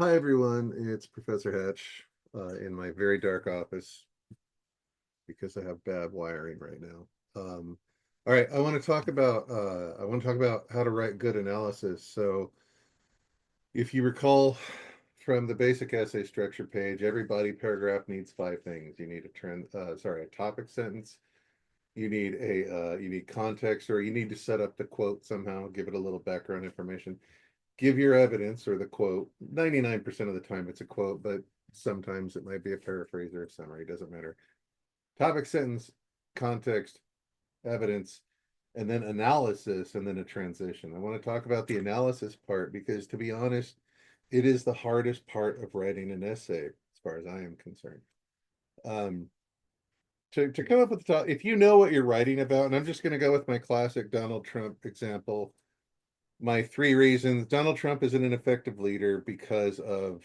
Hi everyone, it's Professor Hatch in my very dark office because I have bad wiring right now. All right, I want to talk about how to write good analysis. So if you recall from the basic essay structure page, every body paragraph needs five things. You need a topic sentence. You need context, or you need to set up the quote somehow, give it a little background information. Give your evidence or the quote. 99% of the time it's a quote, but sometimes it might be a paraphrase or a summary, doesn't matter. Topic sentence, context, evidence, and then analysis, and then a transition. I want to talk about the analysis part because, to be honest, it is the hardest part of writing an essay, as far as I am concerned. Um, to come up with the top, if you know what you're writing about, and I'm just going to go with my classic Donald Trump example, my three reasons: Donald Trump is an ineffective leader because of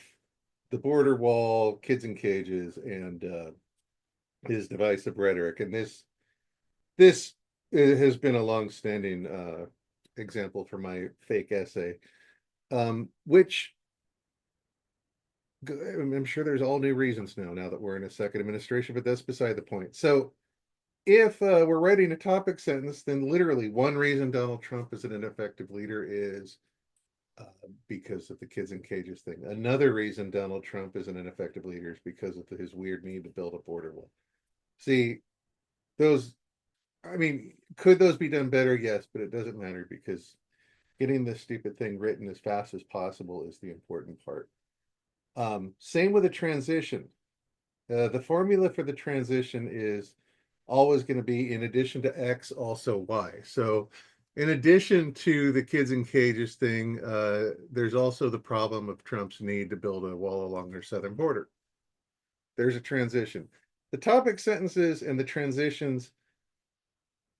the border wall, kids in cages, and his divisive rhetoric. And this has been a long-standing example for my fake essay, which I'm sure there's all new reasons now that we're in a second administration, but that's beside the point. So if we're writing a topic sentence, then literally one reason Donald Trump is an ineffective leader is because of the kids in cages thing. Another reason Donald Trump is an ineffective leader is because of his weird need to build a border wall. See, those, I mean, could those be done better? Yes, but it doesn't matter because getting this stupid thing written as fast as possible is the important part. Same with a transition. The formula for the transition is always going to be, in addition to X, also Y. So in addition to the kids in cages thing, there's also the problem of Trump's need to build a wall along their southern border. There's a transition. The topic sentences and the transitions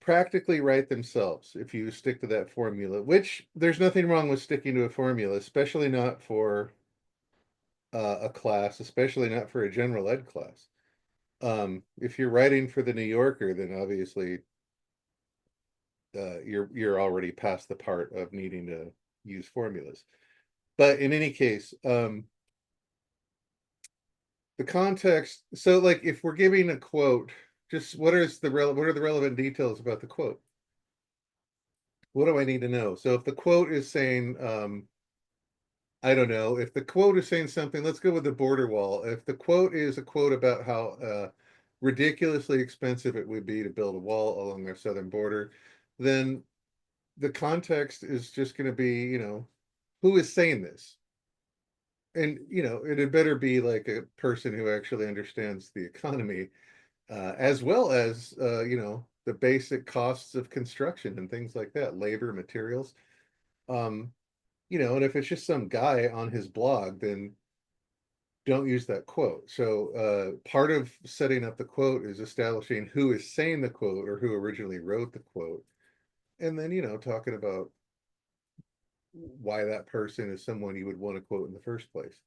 practically write themselves if you stick to that formula, which there's nothing wrong with sticking to a formula, especially not for a class, especially not for a general ed class. If you're writing for the New Yorker, then obviously you're already past the part of needing to use formulas. But in any case, the context. So, like, if we're giving a quote, just what are the relevant details about the quote? What do I need to know? So, if the quote is saying, I don't know, if the quote is saying something, let's go with the border wall. If the quote is a quote about how ridiculously expensive it would be to build a wall along our southern border, then the context is just going to be, who is saying this? And, it had better be like a person who actually understands the economy, as well as, the basic costs of construction and things like that, labor, materials. Um, and if it's just some guy on his blog, then don't use that quote. So part of setting up the quote is establishing who is saying the quote or who originally wrote the quote. And then, talking about why that person is someone you would want to quote in the first place.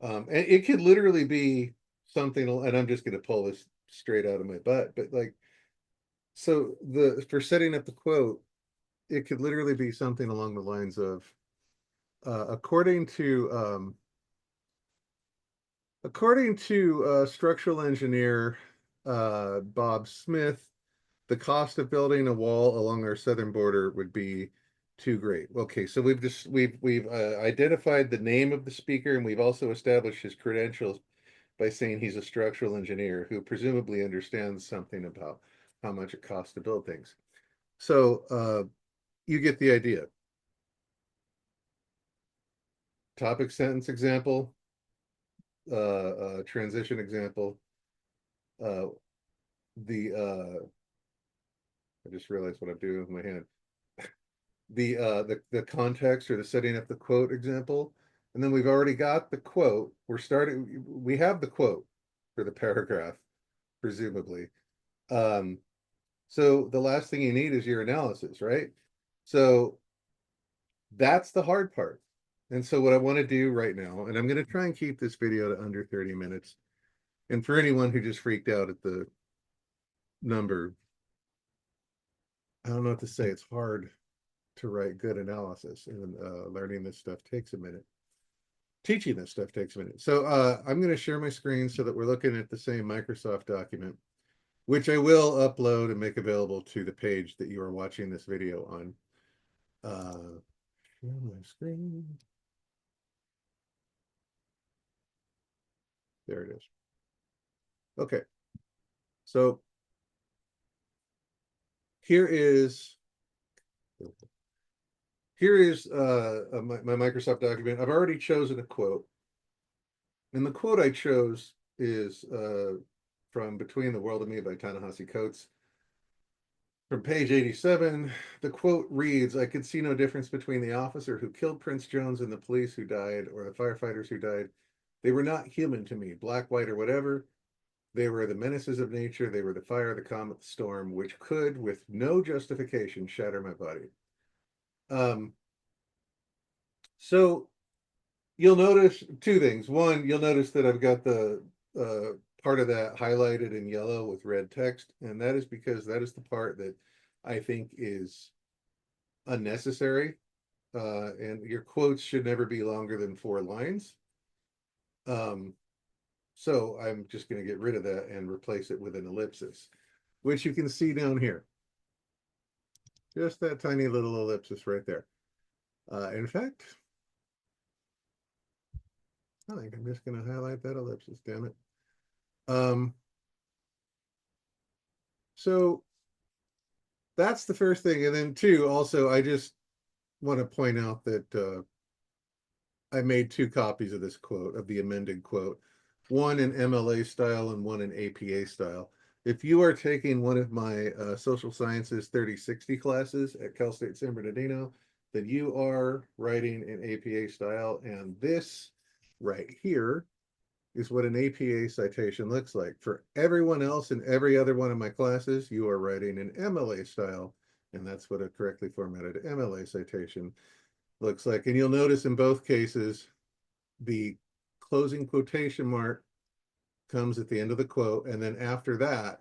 And it could literally be something, and I'm just going to pull this straight out of my butt, but like, so for setting up the quote, it could literally be something along the lines of, according to structural engineer Bob Smith, the cost of building a wall along our southern border would be too great. Okay, so we've identified the name of the speaker, and we've also established his credentials by saying he's a structural engineer who presumably understands something about how much it costs to build things. So you get the idea. Topic sentence example, transition example. Uh, the I just realized what I'm doing with my hand. The context or the setting up the quote example, and then we've already got the quote. We have the quote for the paragraph, presumably. Um, so the last thing you need is your analysis, right? So that's the hard part. And so what I want to do right now, and I'm going to try and keep this video to under 30 minutes. And for anyone who just freaked out at the number, I don't know what to say. It's hard to write good analysis, and learning this stuff takes a minute. teaching this stuff takes a minute. So I'm going to share my screen so that we're looking at the same Microsoft document, which I will upload and make available to the page that you are watching this video on. Share my screen. There it is. Okay. So here is my Microsoft document. I've already chosen a quote. And the quote I chose is from Between the World and Me by Ta-Nehisi Coates. From page 87, the quote reads, "I could see no difference between the officer who killed Prince Jones and the police who died, or the firefighters who died. They were not human to me, black, white, or whatever. They were the menaces of nature. They were the fire, the comet, the storm, which could, with no justification, shatter my body." Um, so you'll notice two things. One, you'll notice that I've got the part of that highlighted in yellow with red text, and that is because that is the part that I think is unnecessary. And your quotes should never be longer than 4 lines. So I'm just going to get rid of that and replace it with an ellipsis, which you can see down here. Just that tiny little ellipsis right there. In fact, I think I'm just going to highlight that ellipsis, damn it. So that's the first thing. And then two, also, I just want to point out that I made 2 copies of this quote, of the amended quote, one in MLA style and one in APA style. If you are taking one of my social sciences 3060 classes at Cal State San Bernardino, then you are writing in APA style. And this right here is what an APA citation looks like. For everyone else in every other one of my classes, you are writing in MLA style. And that's what a correctly formatted MLA citation looks like. And you'll notice in both cases, the closing quotation mark comes at the end of the quote, and then after that,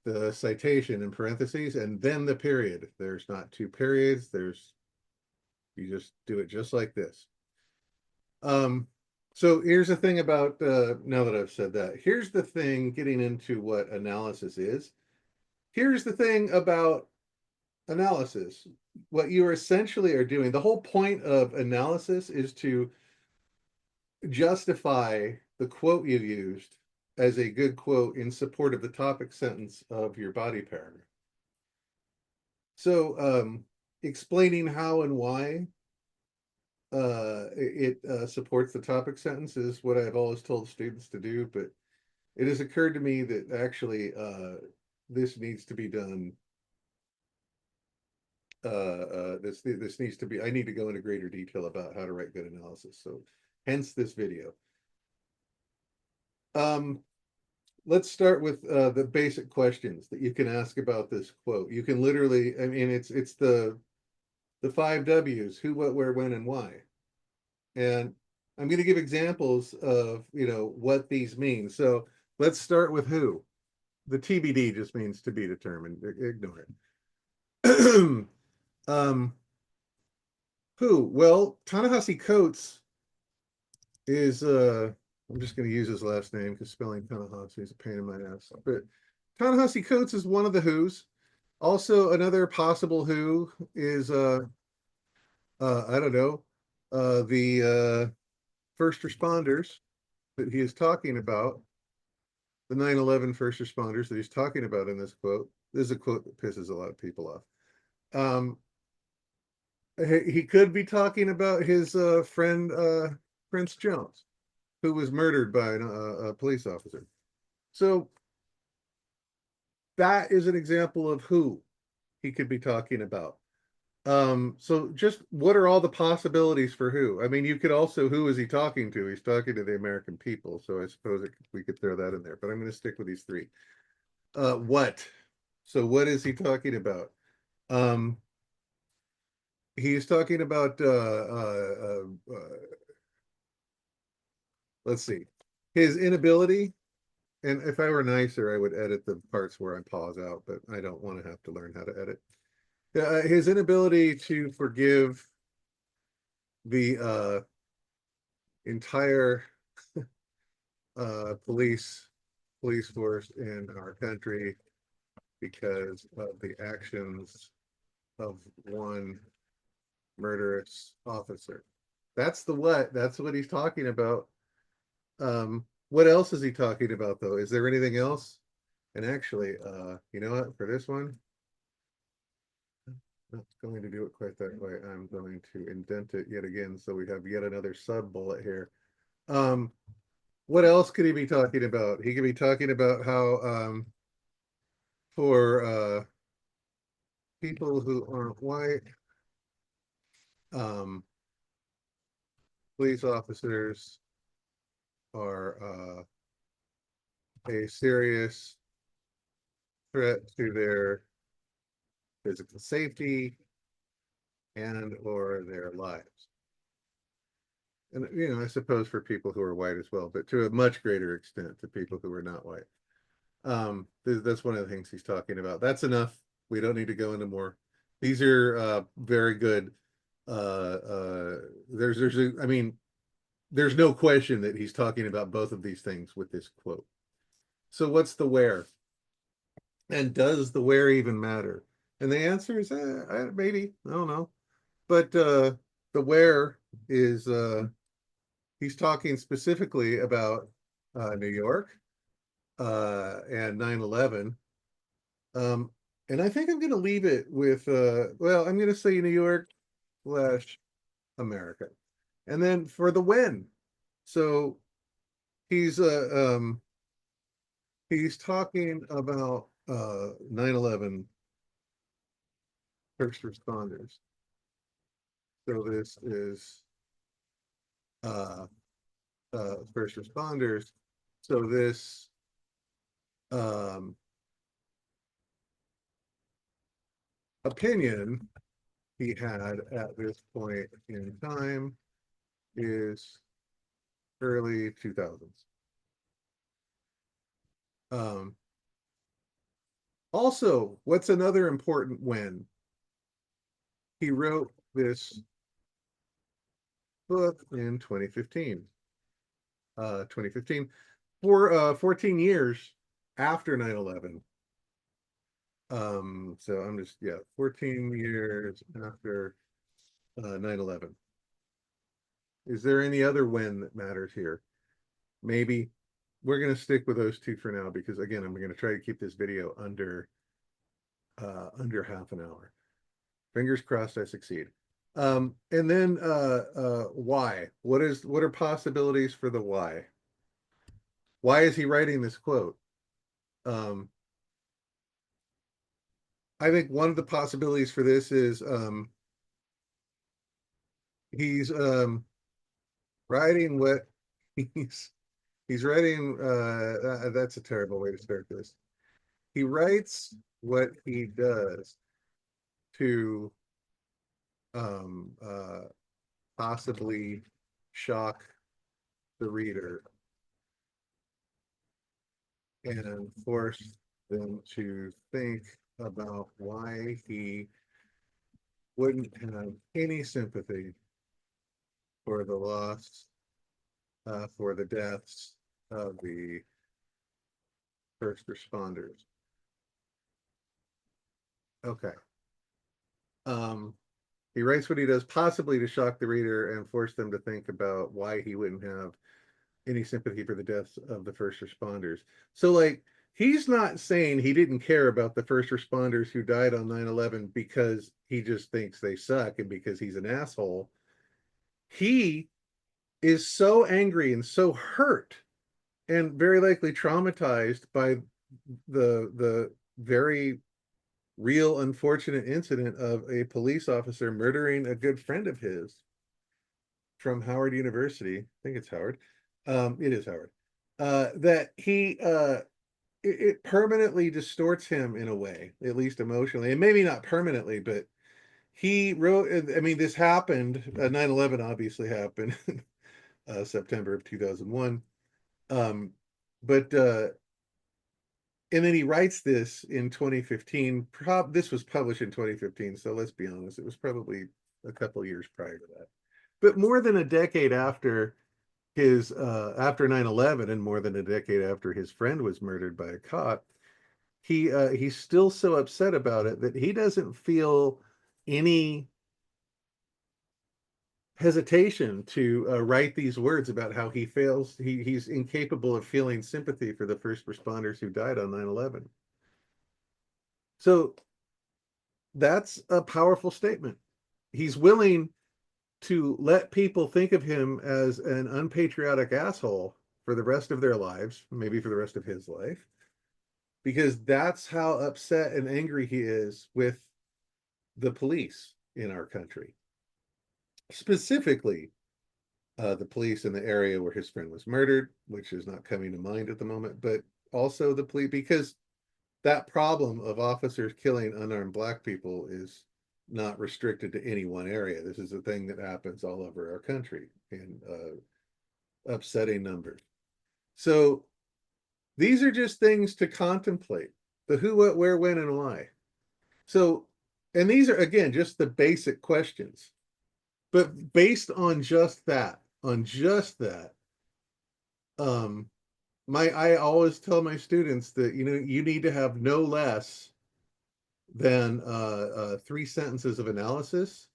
the citation in parentheses, and then the period. There's not 2 periods. You just do it just like this. So here's the thing about, now that I've said that, here's the thing getting into what analysis is. Here's the thing about analysis. What you essentially are doing, the whole point of analysis is to justify the quote you used as a good quote in support of the topic sentence of your body paragraph. So explaining how and why it supports the topic sentence is what I've always told students to do, but it has occurred to me that actually this needs to be done. This needs to be, I need to go into greater detail about how to write good analysis. So hence this video. Let's start with the basic questions that you can ask about this quote. You can literally, I mean, it's the 5 W's: who, what, where, when, and why. And I'm going to give examples of, what these mean. So let's start with who. The TBD just means to be determined. Ignore it. Who? Well, Ta-Nehisi Coates is I'm just going to use his last name because spelling Ta-Nehisi is a pain in my ass. But Ta-Nehisi Coates is one of the Who's. Also, another possible Who is I don't know, the first responders that he is talking about, the 9/11 first responders that he's talking about in this quote. This is a quote that pisses a lot of people off. He could be talking about his friend Prince Jones, who was murdered by a police officer. So that is an example of who he could be talking about. So just what are all the possibilities for who? I mean, you could also, who is he talking to? He's talking to the American people. So I suppose we could throw that in there, but I'm going to stick with these 3. What? So what is he talking about? He's talking about, let's see, his inability. And if I were nicer, I would edit the parts where I pause out, but I don't want to have to learn how to edit. His inability to forgive the entire police force in our country because of the actions of one murderous officer. That's the what. That's what he's talking about. What else is he talking about though? Is there anything else? And actually, you know what? For this one, I'm not going to do it quite that way. I'm going to indent it yet again, so we have yet another sub bullet here. Um, what else could he be talking about? He could be talking about how for people who aren't white, um, police officers are a serious threat to their physical safety and or their lives. And you know, I suppose for people who are white as well, but to a much greater extent to people who are not white. That's one of the things he's talking about. That's enough. We don't need to go into more. These are very good. I mean, there's no question that he's talking about both of these things with this quote. So what's the where? And does the where even matter? And the answer is maybe. I don't know. But the where is he's talking specifically about New York and 9/11. Um, and I think I'm going to leave it with, well, I'm going to say New York slash America. And then for the when. So he's he's talking about 9/11 first responders. So this is uh, first responders. So this um, opinion he had at this point in time is early 2000s. Um, Also, what's another important when? He wrote this book in 2015. 2015 for 14 years after 9/11. So I'm just, yeah, 14 years after 9/11. Is there any other when that matters here? Maybe we're going to stick with those two for now because again, I'm going to try to keep this video under half an hour. Fingers crossed I succeed. And then why? What are possibilities for the why? Why is he writing this quote? Um, I think one of the possibilities for this is he's writing what he's he's writing that's a terrible way to start this. He writes what he does to um possibly shock the reader and force them to think about why he wouldn't have any sympathy for the loss, for the deaths of the first responders. Okay. Um, he writes what he does possibly to shock the reader and force them to think about why he wouldn't have any sympathy for the deaths of the first responders. So, like, he's not saying he didn't care about the first responders who died on 9/11 because he just thinks they suck and because he's an asshole. He is so angry and so hurt and very likely traumatized by the very real unfortunate incident of a police officer murdering a good friend of his from Howard University. I think it's Howard. It is Howard. That he it permanently distorts him in a way, at least emotionally, and maybe not permanently, but he wrote. I mean, this happened. 9/11 obviously happened, September of 2001. But and then he writes this in 2015. This was published in 2015, so let's be honest, it was probably a couple years prior to that. But more than a decade after his after 9/11 and more than a decade after his friend was murdered by a cop, he's still so upset about it that he doesn't feel any hesitation to write these words about how he's incapable of feeling sympathy for the first responders who died on 9/11. So that's a powerful statement. He's willing to let people think of him as an unpatriotic asshole for the rest of their lives, maybe for the rest of his life, because that's how upset and angry he is with the police in our country. Specifically, the police in the area where his friend was murdered, which is not coming to mind at the moment, but also the police, because that problem of officers killing unarmed black people is not restricted to any one area. This is a thing that happens all over our country in upsetting numbers. So these are just things to contemplate: the who, what, where, when, and why. So, and these are, again, just the basic questions. But based on just that, um, I always tell my students that you need to have no less than three sentences of analysis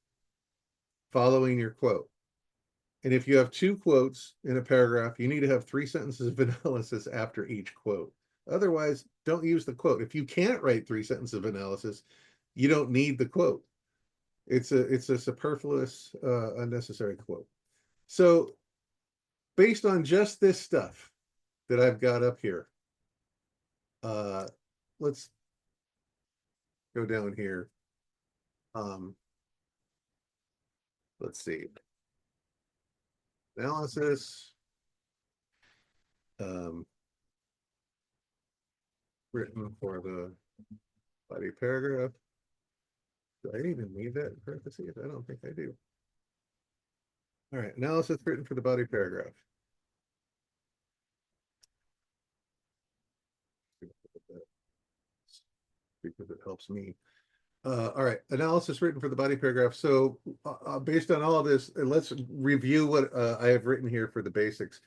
following your quote. And if you have two quotes in a paragraph, you need to have three sentences of analysis after each quote. Otherwise, don't use the quote. If you can't write three sentences of analysis, you don't need the quote. It's a superfluous, unnecessary quote. So based on just this stuff that I've got up here, uh, let's go down here. Um, let's see. Analysis, um, written for the body paragraph. Do I even need that in parentheses? I don't think I do. All right, analysis written for the body paragraph. Because it helps me. All right, analysis written for the body paragraph. So based on all of this, let's review what I have written here for the basics.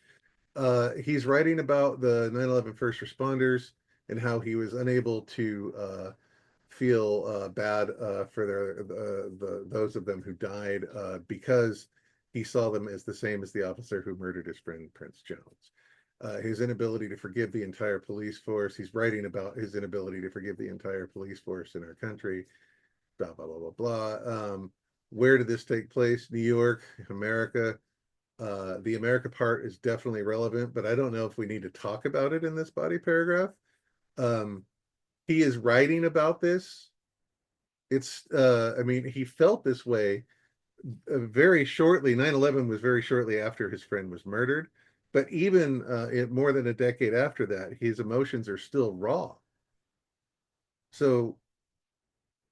He's writing about the 9/11 first responders and how he was unable to feel bad for those of them who died because he saw them as the same as the officer who murdered his friend Prince Jones. His inability to forgive the entire police force. He's writing about his inability to forgive the entire police force in our country. Blah blah blah blah blah. Where did this take place? New York, America. The America part is definitely relevant, but I don't know if we need to talk about it in this body paragraph. Um, he is writing about this. I mean, he felt this way very shortly. 9/11 was very shortly after his friend was murdered, but even more than a decade after that, his emotions are still raw. So,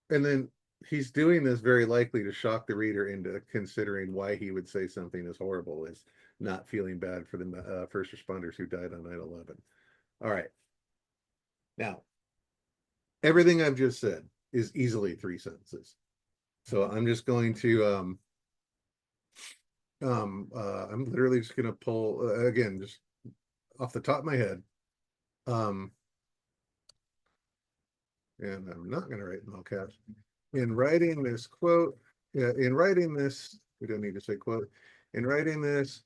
and then he's doing this very likely to shock the reader into considering why he would say something as horrible as not feeling bad for the first responders who died on 9/11. All right. Now, everything I've just said is easily three sentences. So I'm just going to I'm literally just going to pull again, just off the top of my head. Um, and I'm not going to write in all caps. In writing this quote, in writing this, we don't need to say quote. In writing this,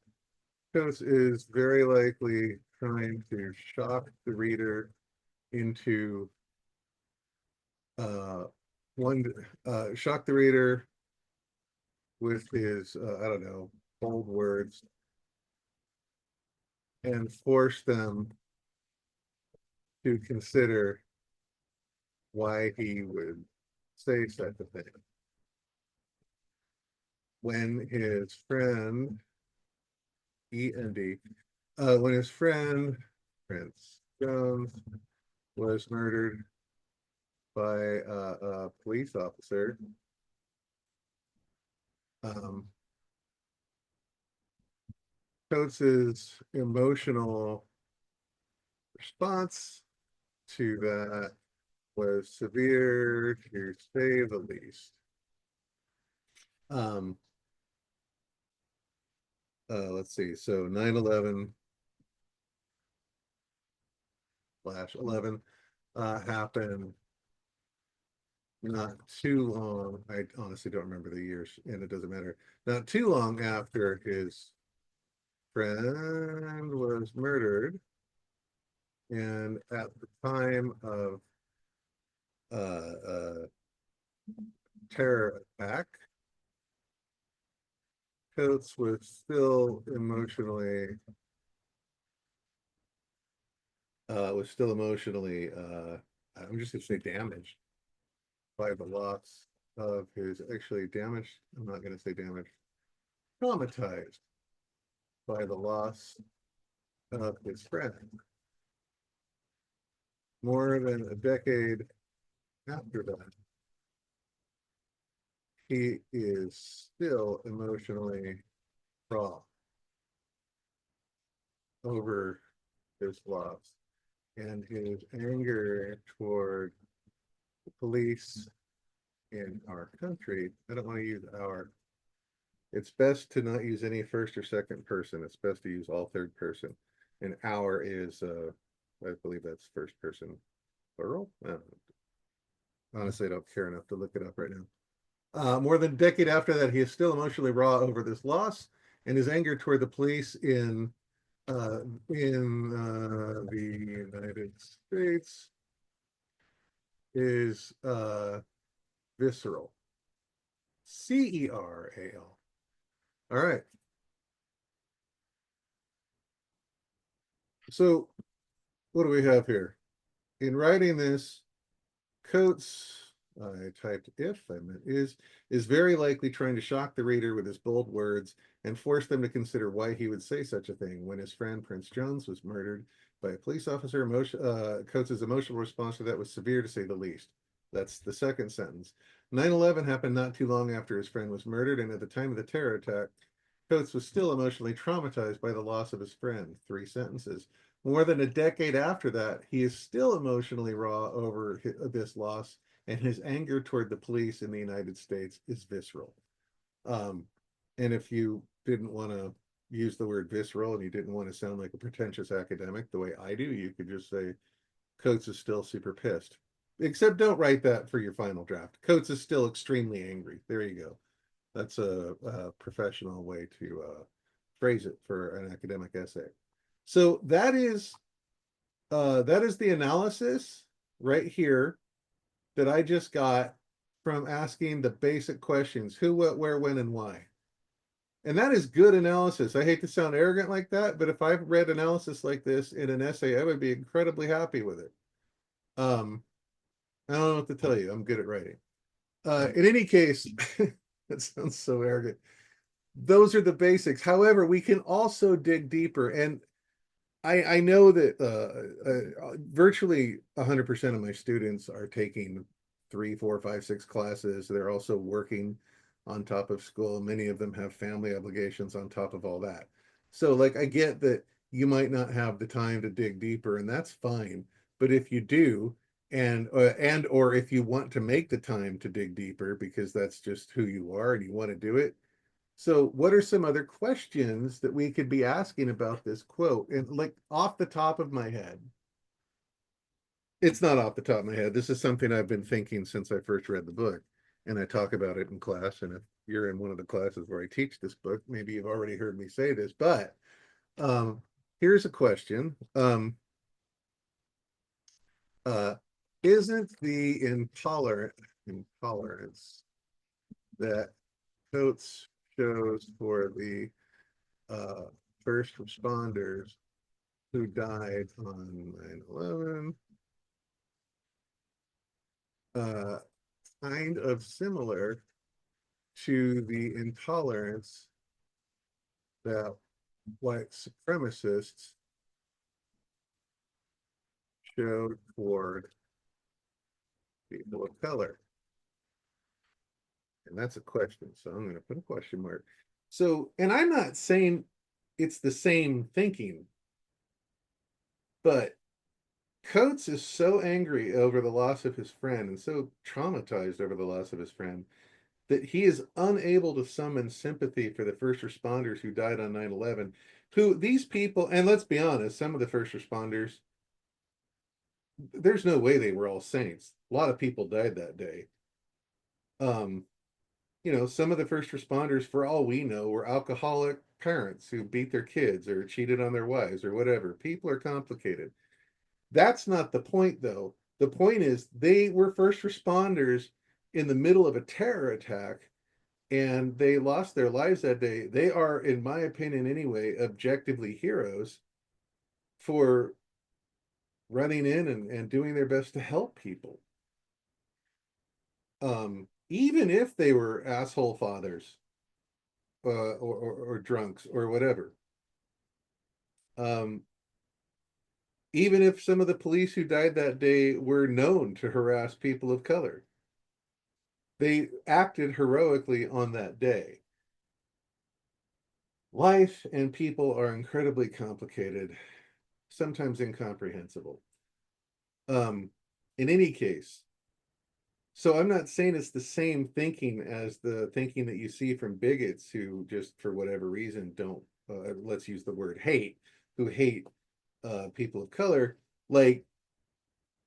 Coates is very likely trying to shock the reader into uh, one, shock the reader with his, I don't know, bold words and force them to consider why he would say such a thing. When his friend, when his friend, Prince Jones, was murdered by a police officer, um, Coates's emotional response to that was severe, to say the least. Um, let's see. So 9/11 slash 11 happened not too long. I honestly don't remember the years, and it doesn't matter. Not too long after his friend was murdered, and at the time of uh, terror attack, Coates was still emotionally I'm just gonna say damaged by the loss of his actually damaged. I'm not gonna say damaged, traumatized by the loss of his friend. More than a decade after that, he is still emotionally raw over his loss and his anger toward the police in our country. I don't want to use our. It's best to not use any first or second person. It's best to use all third person. And our is, I believe that's first person plural. Honestly, I don't care enough to look it up right now. More than a decade after that, he is still emotionally raw over this loss, and his anger toward the police the United States is visceral. Ceral. All right. So what do we have here? In writing this, Coates, I typed if, I meant is very likely trying to shock the reader with his bold words and force them to consider why he would say such a thing when his friend Prince Jones was murdered by a police officer. Coates's emotional response to that was severe, to say the least. That's the second sentence. 9/11 happened not too long after his friend was murdered, and at the time of the terror attack, Coates was still emotionally traumatized by the loss of his friend. Three sentences. More than a decade after that, he is still emotionally raw over this loss, and his anger toward the police in the United States is visceral. Um, and if you didn't want to use the word visceral and you didn't want to sound like a pretentious academic the way I do, you could just say Coates is still super pissed. Except don't write that for your final draft. Coates is still extremely angry. There you go. That's a professional way to phrase it for an academic essay. So that is the analysis right here that I just got from asking the basic questions: who, what, where, when, and why. And that is good analysis. I hate to sound arrogant like that, but if I've read analysis like this in an essay, I would be incredibly happy with it. Um, I don't know what to tell you. I'm good at writing. In any case, that sounds so arrogant. Those are the basics. However, we can also dig deeper. And I know that virtually 100% of my students are taking 3, 4, 5, 6 classes. They're also working on top of school. Many of them have family obligations on top of all that. So, like, I get that you might not have the time to dig deeper, and that's fine. But if you do, and or if you want to make the time to dig deeper because that's just who you are and you want to do it, so, what are some other questions that we could be asking about this quote? And like off the top of my head, it's not off the top of my head. This is something I've been thinking since I first read the book, and I talk about it in class. And if you're in one of the classes where I teach this book, maybe you've already heard me say this. But um, here's a question: uh, Isn't the intolerance that Coates shows for the uh, first responders who died on 9/11, uh, kind of similar to the intolerance that white supremacists showed toward people of color? And that's a question. So I'm going to put a question mark. So, and I'm not saying it's the same thinking, but Coates is so angry over the loss of his friend and so traumatized over the loss of his friend that he is unable to summon sympathy for the first responders who died on 9/11, who these people, and let's be honest, some of the first responders, there's no way they were all saints. A lot of people died that day. Um, some of the first responders, for all we know, were alcoholic parents who beat their kids or cheated on their wives or whatever. People are complicated. That's not the point, though. The point is they were first responders in the middle of a terror attack and they lost their lives that day. They are, in my opinion anyway, objectively heroes for running in and doing their best to help people. Even if they were asshole fathers or drunks or whatever. Um, Even if some of the police who died that day were known to harass people of color, they acted heroically on that day. Life and people are incredibly complicated, sometimes incomprehensible. Um, in any case, so I'm not saying it's the same thinking as the thinking that you see from bigots who just for whatever reason don't, let's use the word hate, who hate people of color. Like,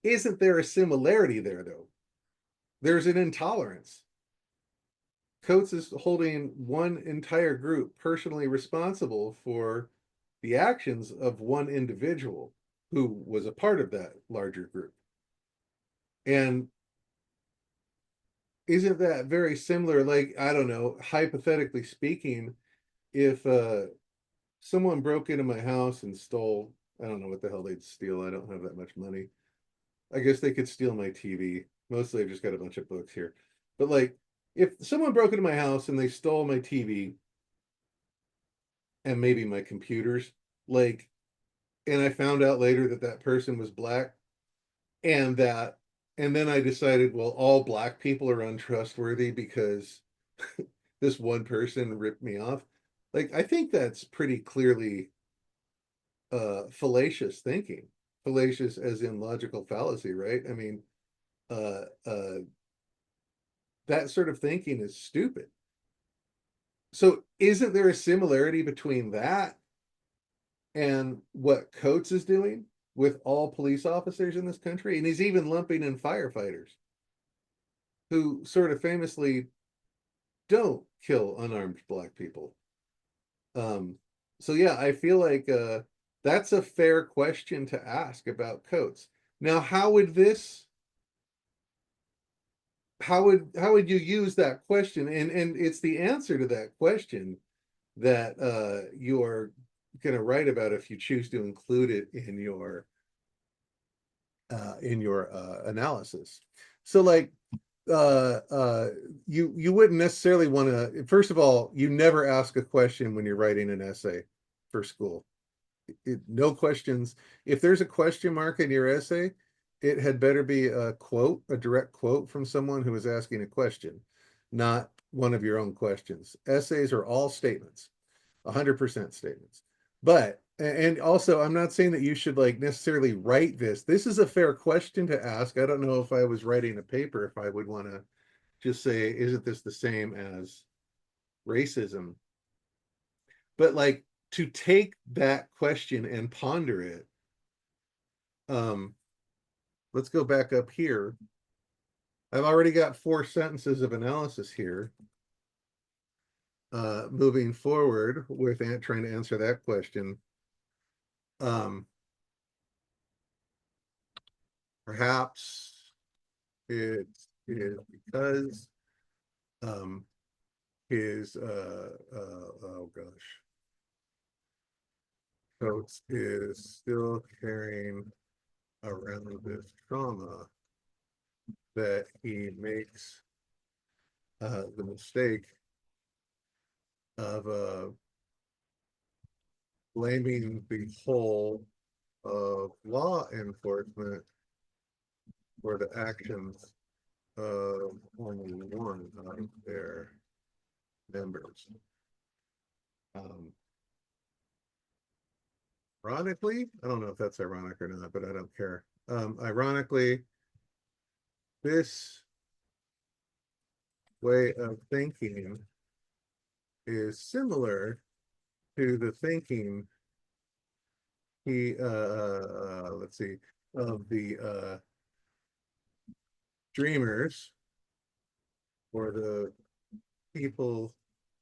isn't there a similarity there though? There's an intolerance. Coates is holding one entire group personally responsible for the actions of one individual who was a part of that larger group. And isn't that very similar? Like, I don't know, hypothetically speaking, if someone broke into my house and stole, I don't know what the hell they'd steal. I don't have that much money. I guess they could steal my TV. Mostly I've just got a bunch of books here. But like, if someone broke into my house and they stole my TV and maybe my computers, like, and I found out later that that person was black, and that, and then I decided, well, all black people are untrustworthy because this one person ripped me off. Like, I think that's pretty clearly fallacious thinking. Fallacious as in logical fallacy, right? I mean, uh, uh, that sort of thinking is stupid. So, isn't there a similarity between that and what Coates is doing with all police officers in this country? And he's even lumping in firefighters who sort of famously don't kill unarmed black people. Um, so yeah, I feel like that's a fair question to ask about Coates. Now, how would you use that question? And it's the answer to that question that you're going to write about if you choose to include it in your analysis. So like you wouldn't necessarily want to, first of all, you never ask a question when you're writing an essay for school. No questions. If there's a question mark in your essay, it had better be a quote, a direct quote from someone who is asking a question, not one of your own questions. Essays are all statements, 100% statements. But, and also, I'm not saying that you should like necessarily write this. This is a fair question to ask. I don't know if I was writing a paper, if I would want to just say, isn't this the same as racism? But like, to take that question and ponder it, um, let's go back up here. I've already got 4 sentences of analysis here. Moving forward with trying to answer that question. Um, Perhaps it is because um, his oh gosh, Coates is still carrying around this trauma that he makes the mistake of blaming the whole of law enforcement for the actions of only one of their members. Um, Ironically, I don't know if that's ironic or not, but I don't care. Ironically, this way of thinking is similar to the thinking he let's see, of the dreamers, or the people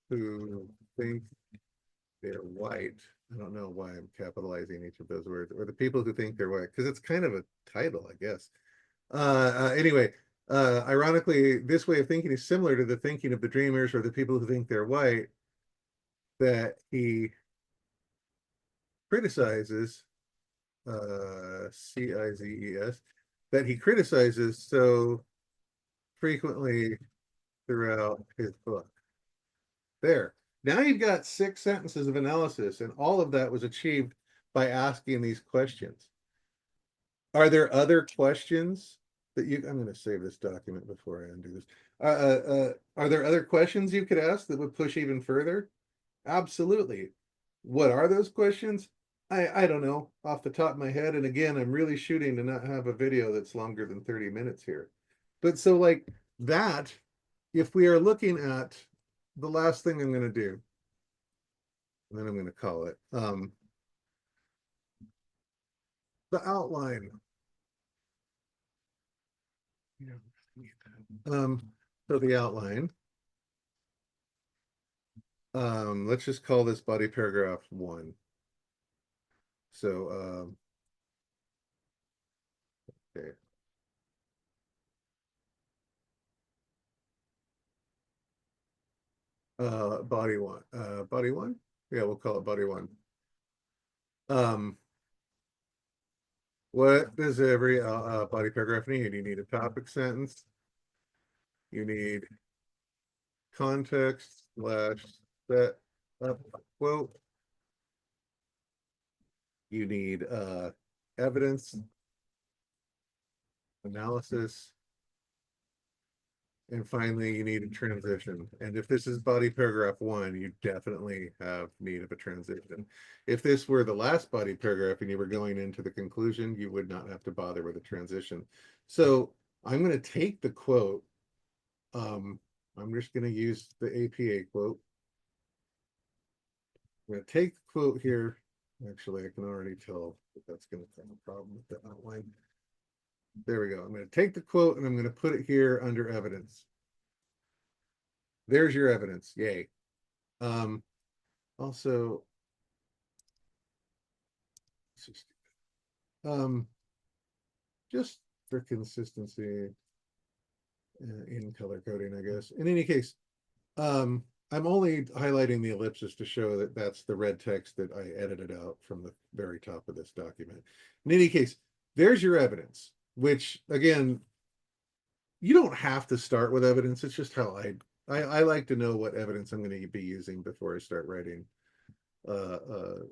who think they're white. I don't know why I'm capitalizing each of those words, or the people who think they're white, because it's kind of a title, I guess. Anyway, ironically, this way of thinking is similar to the thinking of the dreamers, or the people who think they're white, that he criticizes, CIZES, that he criticizes so frequently throughout his book. There. Now you've got 6 sentences of analysis, and all of that was achieved by asking these questions. Are there other questions that you, I'm going to save this document before I undo this. Are there other questions you could ask that would push even further? Absolutely. What are those questions? I don't know off the top of my head. And again, I'm really shooting to not have a video that's longer than 30 minutes here. But so like that, if we are looking at the last thing I'm going to do, and then I'm going to call it the outline. So the outline, let's just call this body paragraph 1. So okay. Body 1, body 1, yeah, we'll call it body 1. um what does every body paragraph need? You need a topic sentence, you need context slash set up quote, you need evidence, analysis, and finally you need a transition. And if this is body paragraph 1, you definitely have need of a transition. If this were the last body paragraph and you were going into the conclusion, you would not have to bother with a transition. So I'm going to take the quote. I'm just going to use the APA quote. I'm going to take the quote here. Actually, I can already tell that that's going to cause a problem with the outline. There we go. I'm going to take the quote and I'm going to put it here under evidence. There's your evidence. Yay. Also, um, just for consistency in color coding, I guess. In any case, I'm only highlighting the ellipsis to show that that's the red text that I edited out from the very top of this document. In any case, there's your evidence, which again, you don't have to start with evidence. It's just how I like to know what evidence I'm going to be using before I start writing a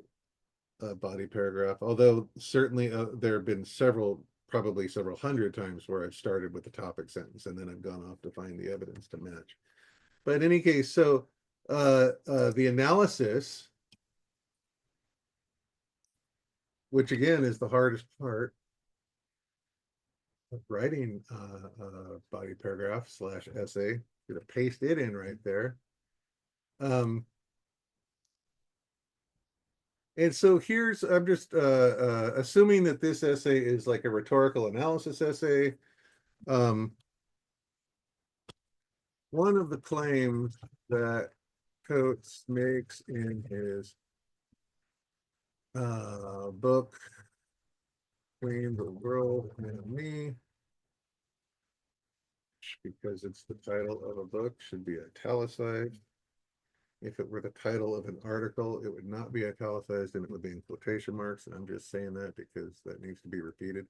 body paragraph. Although certainly there have been probably several hundred times where I've started with the topic sentence and then I've gone off to find the evidence to match. But in any case, so the analysis, which again is the hardest part of writing body paragraph slash essay, gonna paste it in right there. And so here's, I'm just assuming that this essay is like a rhetorical analysis essay. One of the claims that Coates makes in his book, Between the World and Me, because it's the title of a book, should be italicized. If it were the title of an article, it would not be italicized and it would be in quotation marks. And I'm just saying that because that needs to be repeated.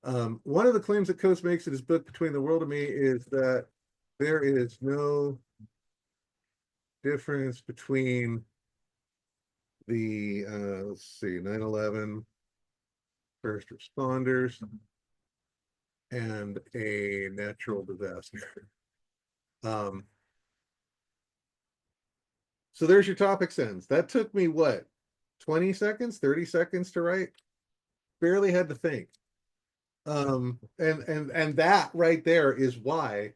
One of the claims that Coates makes in his book, Between the World and Me, is that there is no difference between the, let's see, 9/11 first responders and a natural disaster. So there's your topic sentence. That took me what, 20 seconds, 30 seconds to write? Barely had to think. And that right there is why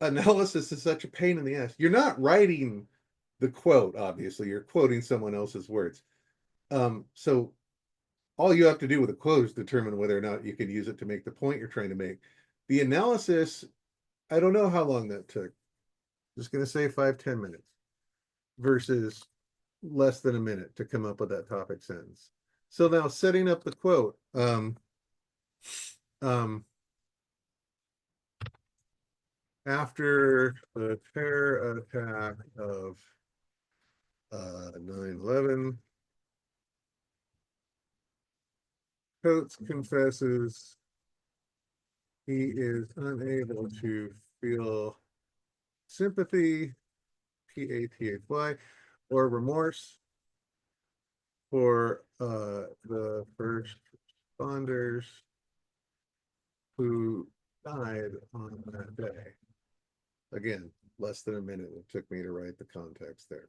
analysis is such a pain in the ass. You're not writing the quote, obviously, you're quoting someone else's words. So all you have to do with a quote is determine whether or not you can use it to make the point you're trying to make. The analysis, I don't know how long that took. I'm just going to say 5-10 minutes versus less than a minute to come up with that topic sentence. So now setting up the quote. Um, After the terror attack of 9/11, Coates confesses he is unable to feel sympathy, PATHY, or remorse for the first responders who died on that day. Again, less than a minute it took me to write the context there.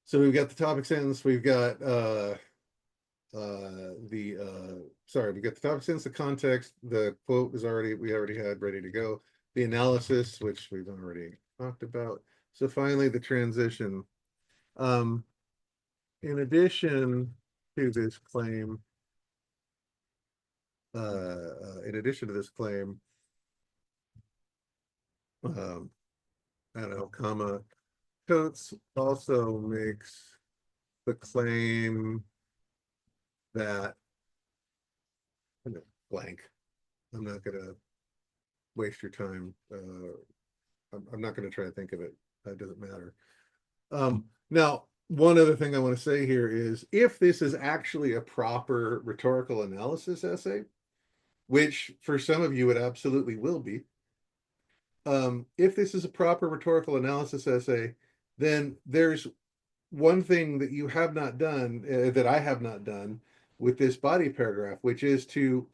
So we've got the topic sentence, we've got we got the topic sentence, the context, the quote is already, we already had ready to go, the analysis, which we've already talked about. So finally, the transition. Um, in addition to this claim, in addition to this claim, um, I don't know, comma, Coates also makes the claim that blank. I'm not going to waste your time. I'm not going to try to think of it. It doesn't matter. Now, one other thing I want to say here is if this is actually a proper rhetorical analysis essay, which for some of you it absolutely will be, if this is a proper rhetorical analysis essay, then there's one thing that you have not done, that I have not done with this body paragraph, which is to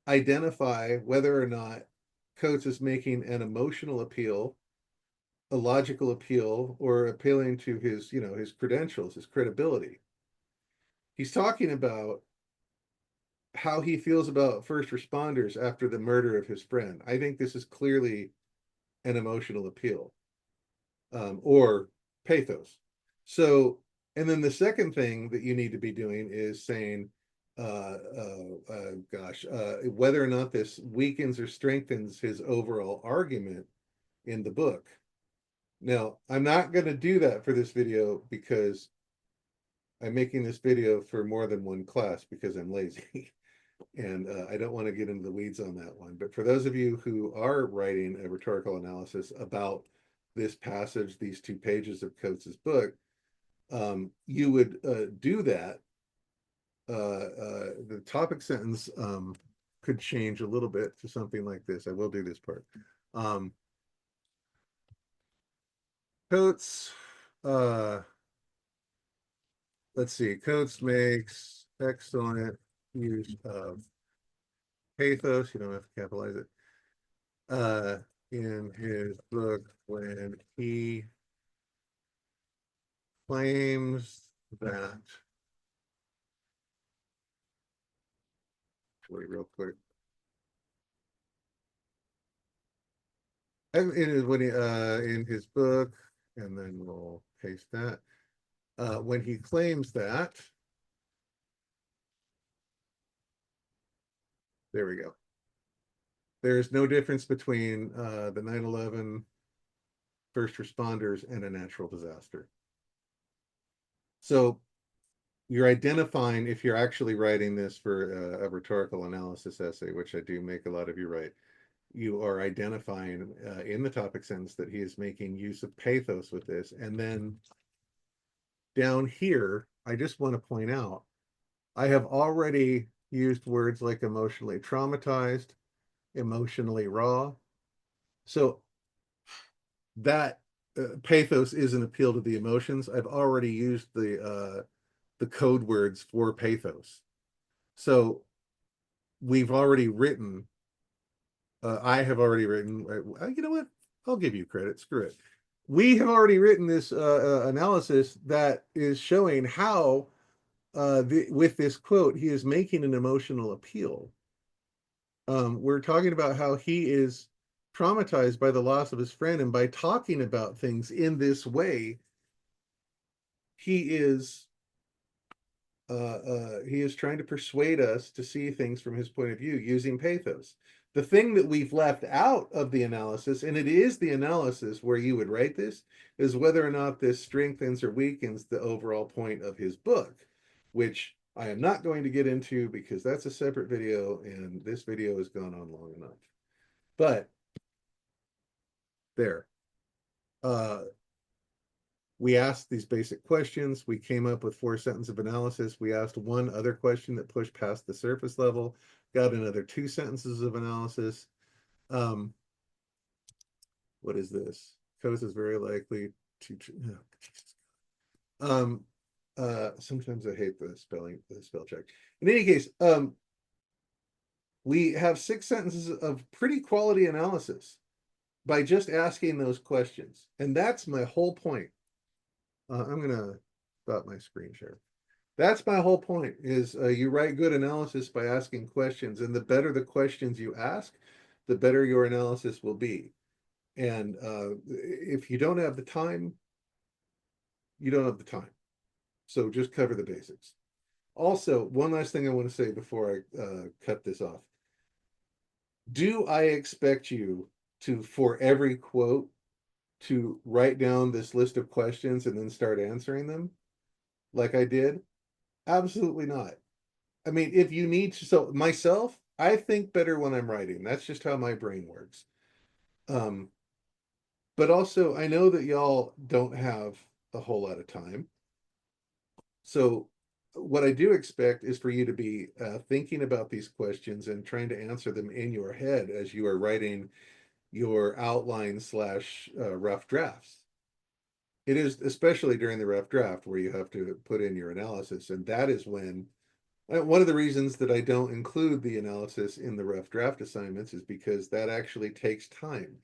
identify whether or not Coates is making an emotional appeal, a logical appeal, or appealing to his, his credentials, his credibility. He's talking about how he feels about first responders after the murder of his friend. I think this is clearly an emotional appeal, or pathos. So, and then the second thing that you need to be doing is saying, whether or not this weakens or strengthens his overall argument in the book. Now, I'm not going to do that for this video because I'm making this video for more than one class because I'm lazy. And I don't want to get into the weeds on that one. But for those of you who are writing a rhetorical analysis about this passage, these 2 pages of Coates's book, you would do that. The topic sentence could change a little bit to something like this. I will do this part. Coates, let's see, Coates makes excellent use of pathos. You don't have to capitalize it. In his book when he claims that, wait real quick. And when he in his book, and then we'll paste that. When he claims that, there we go. There's no difference between the 9/11 first responders and a natural disaster. So you're identifying, if you're actually writing this for a rhetorical analysis essay, which I do make a lot of you write, you are identifying in the topic sentence that he is making use of pathos with this. And then down here, I just want to point out, I have already used words like emotionally traumatized, emotionally raw. So that pathos is an appeal to the emotions. I've already used the code words for pathos. So we've already written, I have already written, you know what? I'll give you credit. Screw it. We have already written this analysis that is showing how, with this quote, he is making an emotional appeal. We're talking about how he is traumatized by the loss of his friend, and by talking about things in this way, he is trying to persuade us to see things from his point of view using pathos. The thing that we've left out of the analysis, and it is the analysis where you would write this, is whether or not this strengthens or weakens the overall point of his book, which I am not going to get into because that's a separate video, and this video has gone on long enough. But there. Uh, we asked these basic questions. We came up with 4 sentences of analysis. We asked one other question that pushed past the surface level, got another 2 sentences of analysis. What is this? Coase is very likely to. Sometimes I hate the spell check. In any case, we have 6 sentences of pretty quality analysis by just asking those questions. And that's my whole point. I'm going to stop my screen share. That's my whole point is you write good analysis by asking questions, and the better the questions you ask, the better your analysis will be. And if you don't have the time, you don't have the time. So just cover the basics. Also, one last thing I want to say before I cut this off. Do I expect you to, for every quote, to write down this list of questions and then start answering them like I did? Absolutely not. I mean, if you need to, so myself, I think better when I'm writing. That's just how my brain works. Um, but also, I know that y'all don't have a whole lot of time. So, what I do expect is for you to be thinking about these questions and trying to answer them in your head as you are writing your outline slash rough drafts. It is especially during the rough draft where you have to put in your analysis. And that is when one of the reasons that I don't include the analysis in the rough draft assignments is because that actually takes time.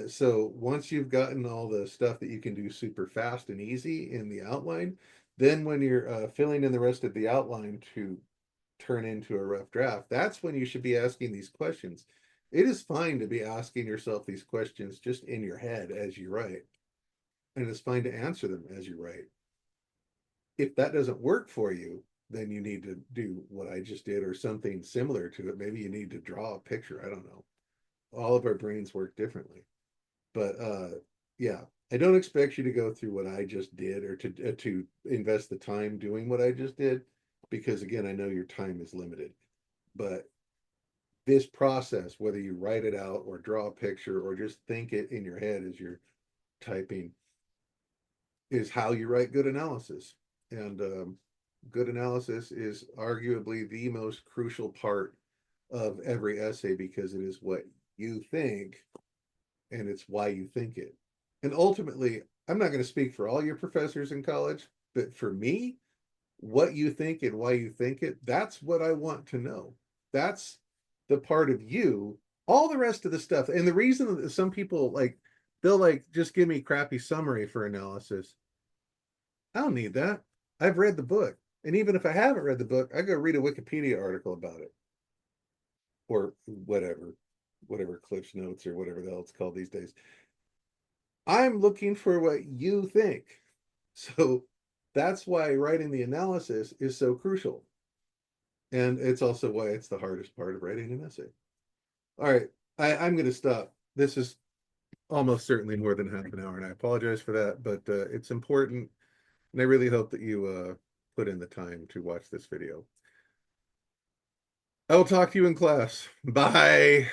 So once you've gotten all the stuff that you can do super fast and easy in the outline, then when you're filling in the rest of the outline to turn into a rough draft, that's when you should be asking these questions. It is fine to be asking yourself these questions just in your head as you write, and it's fine to answer them as you write. If that doesn't work for you, then you need to do what I just did or something similar to it. Maybe you need to draw a picture. I don't know. All of our brains work differently. But yeah, I don't expect you to go through what I just did or to invest the time doing what I just did, because again, I know your time is limited. But this process, whether you write it out or draw a picture or just think it in your head as you're typing, is how you write good analysis. And good analysis is arguably the most crucial part of every essay because it is what you think and it's why you think it. And ultimately, I'm not going to speak for all your professors in college, but for me, what you think and why you think it, that's what I want to know. That's the part of you. All the rest of the stuff. And the reason that some people like, they'll like just give me crappy summary for analysis. I don't need that. I've read the book. And even if I haven't read the book, I go read a Wikipedia article about it or whatever Cliff's Notes or whatever the hell it's called these days. I'm looking for what you think. So that's why writing the analysis is so crucial. And it's also why it's the hardest part of writing an essay. All right, I'm going to stop. This is almost certainly more than half an hour, and I apologize for that, but it's important. And I really hope that you put in the time to watch this video. I will talk to you in class. Bye.